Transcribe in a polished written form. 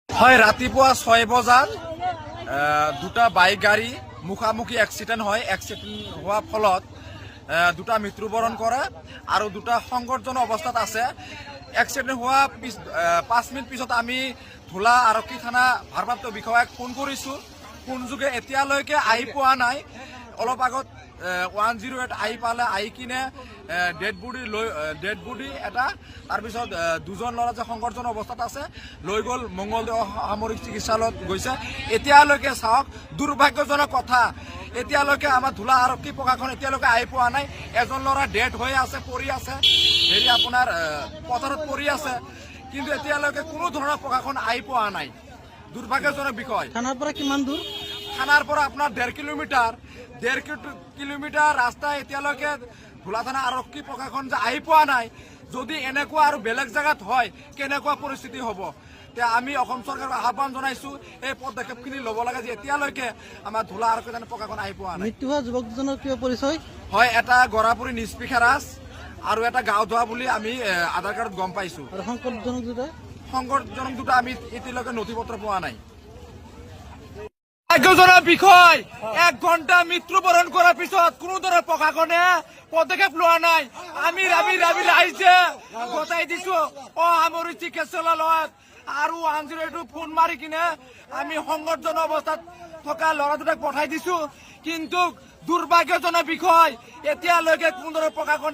হয় ৰাতিপুৱা 6 বজাত দুটা বাইক গাড়ী মুখামুখি এক্সিডেন্ট হয়। এক্সিডেন্ট হোৱাৰ ফলত দুটা মৃত্যুবৰণ কৰে আৰু দুটা সংকটজনক অৱস্থাত আছে। এক্সিডেন্ট হোৱা 5 মিনিট পিছত আমি ধুলা আৰক্ষী থানা ভাৰপ্ৰাপ্ত বিষয়াক ফোন কৰিছো। ফোনযোগে এতিয়ালৈকে আহি পোৱা নাই। অলপ আগত 108 আহি পালে, আহি কিনে ডেড বডি এটা, তাৰপিছত দুজন ল'ৰা যে সংকটজনক অৱস্থাত আছে লৈ গ'ল মংগলদৈ সামৰিক চিকিৎসালয়ত গৈছে। এতিয়ালৈকে চাওক, দুৰ্ভাগ্যজনক কথা, এতিয়ালৈকে আমাৰ ধুলা আৰক্ষী প্ৰশাসন এতিয়ালৈকে আহি পোৱা নাই। এজন ল'ৰা ডেড হৈ আছে, পৰি আছে, আপোনাৰ পথাৰত পৰি আছে, কিন্তু এতিয়ালৈকে কোনো ধৰণৰ প্ৰশাসন আহি পোৱা নাই। দুৰ্ভাগ্যজনক বিষয়। থানাৰ পৰা কিমান দূৰ? থানাৰ পৰা আপোনাৰ 1.5 কিলোমিটাৰ। 1.5 কিলোমিটাৰ ৰাস্তা এতিয়ালৈকে ধুলা থানা আৰক্ষী প্ৰশাসন যে আহি পোৱা নাই। যদি এনেকুৱা আৰু বেলেগ জেগাত হয় কেনেকুৱা পৰিস্থিতি হ'ব? আমি অসম চৰকাৰক আহ্বান জনাইছো, এই পদক্ষেপখিনি ল'ব লাগে যে এতিয়ালৈকে আমাৰ ধুলা আৰক্ষী থানা প্ৰশাসন আহি পোৱা নাই। মৃত্যু হোৱা যুৱক দুজনৰ কিয় পৰিচয়? হয়, এটা গৰাপুৰী নিষ্পিষা ৰাজ আৰু এটা গাঁও ধোৱা বুলি আমি আধাৰ কাৰ্ডত গম পাইছো। আৰু সংকটজনক দুটা আমি এতিয়ালৈকে নথি পত্ৰ পোৱা নাই। ভাগ্যজনক বিষয়, 1 ঘণ্টা মৃত্যুবৰণ কৰাৰ পিছত কোনো ধৰণৰ প্ৰশাসনে পদক্ষেপ লোৱা নাই। আমি ৰাবি আহিছে গতাই দিছো সামৰিক চিকিৎসালয়ত আৰু 108 ফোন মাৰি কিনে আমি সংকটজনক অৱস্থাত থকা ল'ৰা দুটাক পঠাই দিছো, কিন্তু দুৰ্ভাগ্যজনক বিষয়, এতিয়ালৈকে কোনো ধৰণৰ প্ৰশাসন